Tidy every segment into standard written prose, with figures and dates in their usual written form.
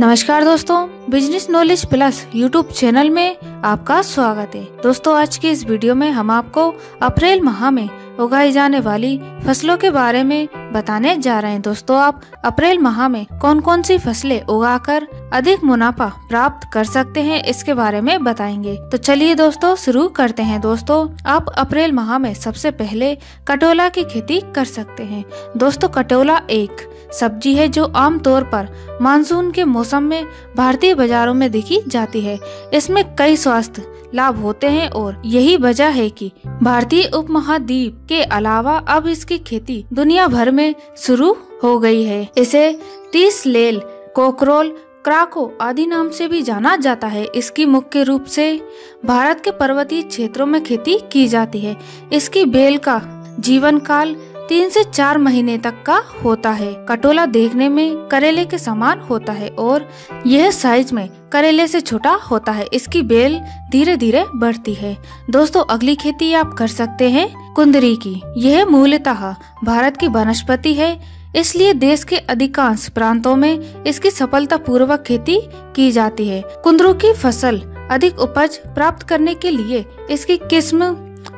नमस्कार दोस्तों, business knowledge plus YouTube channel में आपका स्वागत है। दोस्तों, आज की इस वीडियो में हम आपको अप्रैल माह में उगाई जाने वाली फसलों के बारे में बताने जा रहे हैं। दोस्तों, आप अप्रैल माह में कौन कौन सी फसलें उगाकर अधिक मुनाफा प्राप्त कर सकते हैं, इसके बारे में बताएंगे। तो चलिए दोस्तों शुरू करते हैं। दोस्तों, आप अप्रैल माह में सबसे पहले कटोला की खेती कर सकते हैं। दोस्तों, कटोला एक सब्जी है जो आमतौर पर मानसून के मौसम में भारतीय बाजारों में देखी जाती है। इसमें कई स्वास्थ्य लाभ होते हैं और यही वजह है कि भारतीय उपमहाद्वीप के अलावा अब इसकी खेती दुनिया भर में शुरू हो गई है। इसे टीस लेल, कोकरोल, क्राको आदि नाम से भी जाना जाता है। इसकी मुख्य रूप से भारत के पर्वतीय क्षेत्रों में खेती की जाती है। इसकी बेल का जीवन काल 3 से 4 महीने तक का होता है। कटोला देखने में करेले के समान होता है और यह साइज में करेले से छोटा होता है। इसकी बेल धीरे धीरे बढ़ती है। दोस्तों, अगली खेती आप कर सकते हैं कुंदरी की। यह मूलतः भारत की वनस्पति है, इसलिए देश के अधिकांश प्रांतों में इसकी सफलतापूर्वक खेती की जाती है। कुंदरू की फसल अधिक उपज प्राप्त करने के लिए इसकी किस्म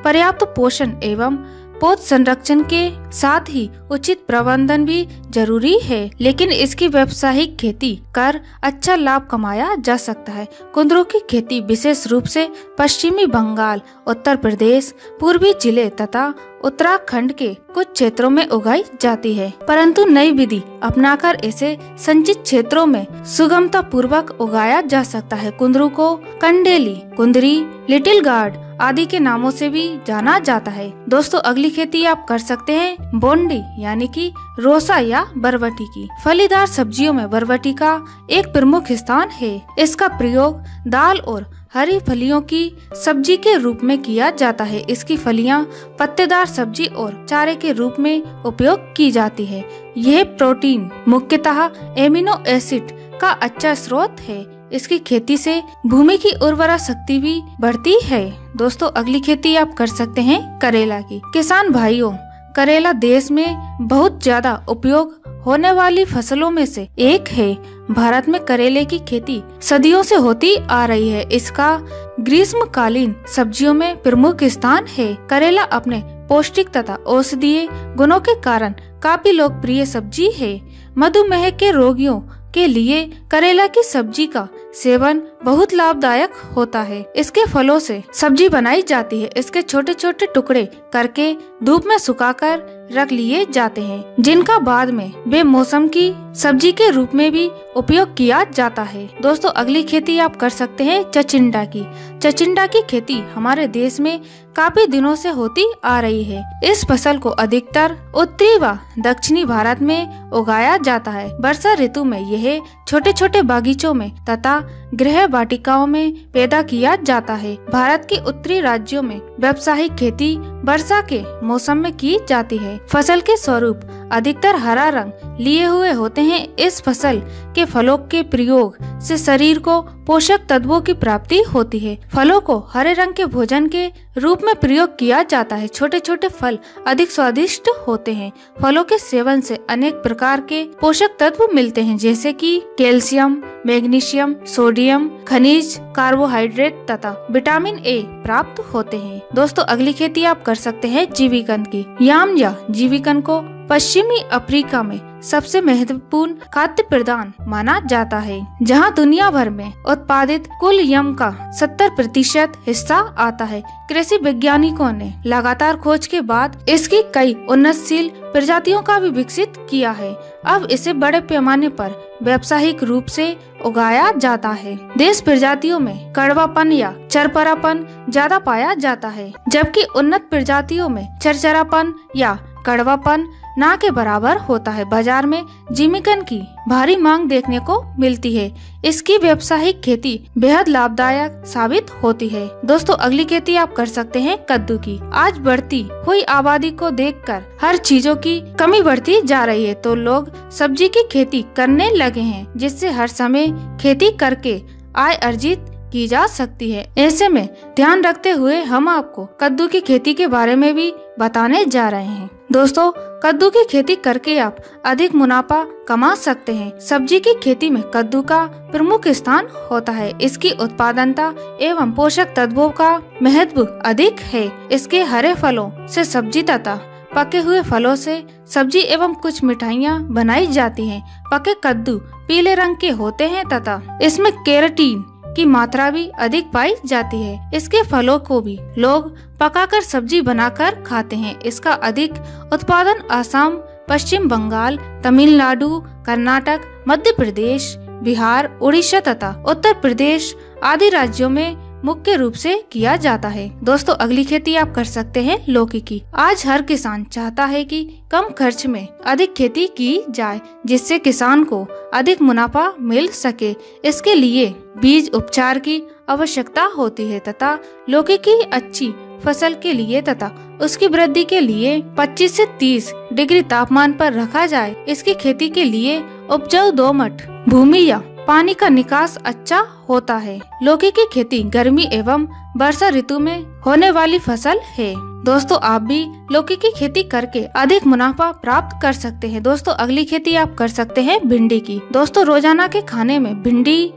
पर्याप्त पोषण एवं पौध संरक्षण के साथ ही उचित प्रबंधन भी जरूरी है, लेकिन इसकी व्यावसायिक खेती कर अच्छा लाभ कमाया जा सकता है। कुंदरू की खेती विशेष रूप से पश्चिमी बंगाल, उत्तर प्रदेश, पूर्वी जिले तथा उत्तराखंड के कुछ क्षेत्रों में उगाई जाती है, परंतु नई विधि अपनाकर इसे संचित क्षेत्रों में सुगमता पूर्वक उगाया जा सकता है। कुंदरू को कंडेली, कुंदरी, लिटिल गार्ड आदि के नामों से भी जाना जाता है। दोस्तों, अगली खेती आप कर सकते हैं बोंडी यानी कि रोसा या बरबटी की। फलीदार सब्जियों में बरबटी का एक प्रमुख स्थान है। इसका प्रयोग दाल और हरी फलियों की सब्जी के रूप में किया जाता है। इसकी फलियां पत्तेदार सब्जी और चारे के रूप में उपयोग की जाती है। यह प्रोटीन, मुख्यतः एमिनो एसिड का अच्छा स्रोत है। इसकी खेती से भूमि की उर्वरा शक्ति भी बढ़ती है। दोस्तों, अगली खेती आप कर सकते हैं करेला की। किसान भाइयों, करेला देश में बहुत ज्यादा उपयोग होने वाली फसलों में से एक है। भारत में करेले की खेती सदियों से होती आ रही है। इसका ग्रीष्मकालीन सब्जियों में प्रमुख स्थान है। करेला अपने पौष्टिक तथा औषधीय गुणों के कारण काफी लोकप्रिय सब्जी है। मधुमेह के रोगियों के लिए करेला की सब्जी का सेवन बहुत लाभदायक होता है। इसके फलों से सब्जी बनाई जाती है। इसके छोटे छोटे टुकड़े करके धूप में सुखाकर रख लिए जाते हैं, जिनका बाद में बेमौसम की सब्जी के रूप में भी उपयोग किया जाता है। दोस्तों, अगली खेती आप कर सकते हैं चचिंडा की। चचिंडा की खेती हमारे देश में काफी दिनों से होती आ रही है। इस फसल को अधिकतर उत्तरी व दक्षिणी भारत में उगाया जाता है। वर्षा ऋतु में यह छोटे छोटे बागीचों में तथा गृह वाटिकाओं में पैदा किया जाता है। भारत के उत्तरी राज्यों में व्यावसायिक खेती वर्षा के मौसम में की जाती है। फसल के स्वरूप अधिकतर हरा रंग लिए हुए होते हैं। इस फसल के फलों के प्रयोग से शरीर को पोषक तत्वों की प्राप्ति होती है। फलों को हरे रंग के भोजन के रूप में प्रयोग किया जाता है। छोटे छोटे फल अधिक स्वादिष्ट होते हैं। फलों के सेवन से अनेक प्रकार के पोषक तत्व मिलते हैं, जैसे कि कैल्शियम, मैग्नीशियम, सोडियम, खनिज, कार्बोहाइड्रेट तथा विटामिन ए प्राप्त होते हैं। दोस्तों, अगली खेती आप कर सकते हैं जीविकन की। याम या जीविकन को पश्चिमी अफ्रीका में सबसे महत्वपूर्ण खाद्य प्रदान माना जाता है, जहां दुनिया भर में उत्पादित कुल यम का 70% हिस्सा आता है। कृषि वैज्ञानिकों ने लगातार खोज के बाद इसकी कई उन्नतशील प्रजातियों का भी विकसित किया है। अब इसे बड़े पैमाने पर व्यावसायिक रूप से उगाया जाता है। देश प्रजातियों में कड़वापन या चरपरापन ज्यादा पाया जाता है, जबकि उन्नत प्रजातियों में चरचरापन या कड़वापन ना के बराबर होता है। बाजार में जिमिकन की भारी मांग देखने को मिलती है। इसकी व्यावसायिक खेती बेहद लाभदायक साबित होती है। दोस्तों, अगली खेती आप कर सकते हैं कद्दू की। आज बढ़ती हुई आबादी को देखकर हर चीजों की कमी बढ़ती जा रही है, तो लोग सब्जी की खेती करने लगे हैं, जिससे हर समय खेती करके आय अर्जित की जा सकती है। ऐसे में ध्यान रखते हुए हम आपको कद्दू की खेती के बारे में भी बताने जा रहे हैं। दोस्तों, कद्दू की खेती करके आप अधिक मुनाफा कमा सकते हैं। सब्जी की खेती में कद्दू का प्रमुख स्थान होता है। इसकी उत्पादनता एवं पोषक तत्वों का महत्व अधिक है। इसके हरे फलों से सब्जी तथा पके हुए फलों से सब्जी एवं कुछ मिठाइयाँ बनाई जाती हैं। पके कद्दू पीले रंग के होते हैं तथा इसमें केराटिन की मात्रा भी अधिक पाई जाती है। इसके फलों को भी लोग पकाकर सब्जी बनाकर खाते हैं। इसका अधिक उत्पादन असम, पश्चिम बंगाल, तमिलनाडु, कर्नाटक, मध्य प्रदेश, बिहार, उड़ीसा तथा उत्तर प्रदेश आदि राज्यों में मुख्य रूप से किया जाता है। दोस्तों, अगली खेती आप कर सकते हैं लौकी की। आज हर किसान चाहता है कि कम खर्च में अधिक खेती की जाए, जिससे किसान को अधिक मुनाफा मिल सके। इसके लिए बीज उपचार की आवश्यकता होती है तथा लौकी की अच्छी फसल के लिए तथा उसकी वृद्धि के लिए 25 से 30 डिग्री तापमान पर रखा जाए। इसकी खेती के लिए उपजाऊ दोमट भूमि या पानी का निकास अच्छा होता है। लौकी की खेती गर्मी एवं वर्षा ऋतु में होने वाली फसल है। दोस्तों, आप भी लौकी की खेती करके अधिक मुनाफा प्राप्त कर सकते हैं। दोस्तों, अगली खेती आप कर सकते हैं भिंडी की। दोस्तों, रोजाना के खाने में भिंडी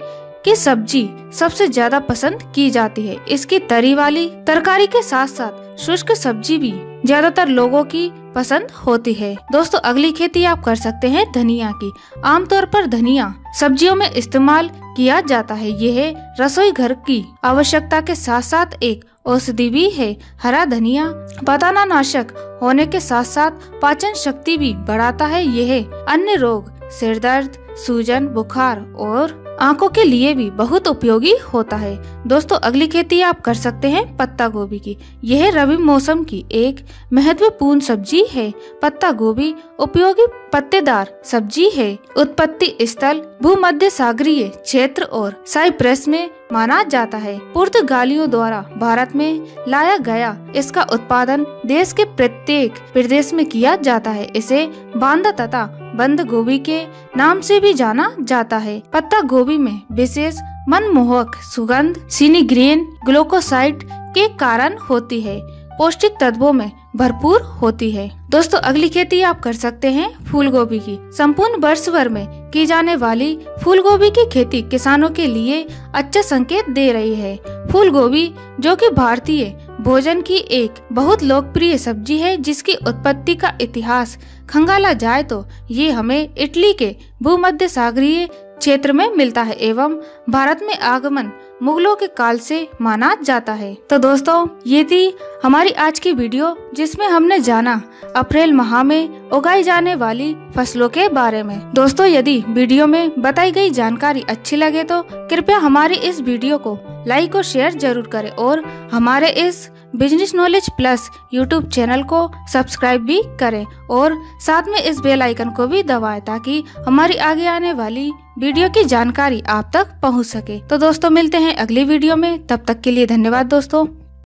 की सब्जी सबसे ज्यादा पसंद की जाती है। इसकी तरी वाली तरकारी के साथ साथ शुष्क सब्जी भी ज्यादातर लोगों की पसंद होती है। दोस्तों, अगली खेती आप कर सकते हैं धनिया की। आमतौर पर धनिया सब्जियों में इस्तेमाल किया जाता है। यह रसोई घर की आवश्यकता के साथ साथ एक औषधि भी है। हरा धनिया पतानानाशक होने के साथ साथ पाचन शक्ति भी बढ़ाता है। यह अन्य रोग, सिर दर्द, सूजन, बुखार और आंखों के लिए भी बहुत उपयोगी होता है। दोस्तों, अगली खेती आप कर सकते हैं पत्ता गोभी की। यह रबी मौसम की एक महत्वपूर्ण सब्जी है। पत्ता गोभी उपयोगी पत्तेदार सब्जी है। उत्पत्ति स्थल भूमध्य सागरीय क्षेत्र और साइप्रस में माना जाता है। पुर्तगालियों द्वारा भारत में लाया गया। इसका उत्पादन देश के प्रत्येक प्रदेश में किया जाता है। इसे बांदा तथा बंद गोभी के नाम से भी जाना जाता है। पत्ता गोभी में विशेष मनमोहक सुगंध सिनिग्रेन ग्लूकोसाइड के कारण होती है। पौष्टिक तत्वों में भरपूर होती है। दोस्तों, अगली खेती आप कर सकते हैं फूल गोभी की। संपूर्ण वर्ष भर में की जाने वाली फूल गोभी की खेती किसानों के लिए अच्छा संकेत दे रही है। फूल गोभी, जो कि भारतीय भोजन की एक बहुत लोकप्रिय सब्जी है, जिसकी उत्पत्ति का इतिहास खंगाला जाए तो ये हमें इटली के भूमध्य सागरीय क्षेत्र में मिलता है एवं भारत में आगमन मुगलों के काल से माना जाता है। तो दोस्तों, ये थी हमारी आज की वीडियो, जिसमें हमने जाना अप्रैल माह में उगाई जाने वाली फसलों के बारे में। दोस्तों, यदि वीडियो में बताई गई जानकारी अच्छी लगे तो कृपया हमारी इस वीडियो को लाइक और शेयर जरूर करें और हमारे इस business knowledge plus YouTube channel को सब्सक्राइब भी करें और साथ में इस बेल आइकन को भी दबाएं, ताकि हमारी आगे आने वाली वीडियो की जानकारी आप तक पहुंच सके। तो दोस्तों, मिलते हैं अगली वीडियो में। तब तक के लिए धन्यवाद दोस्तों।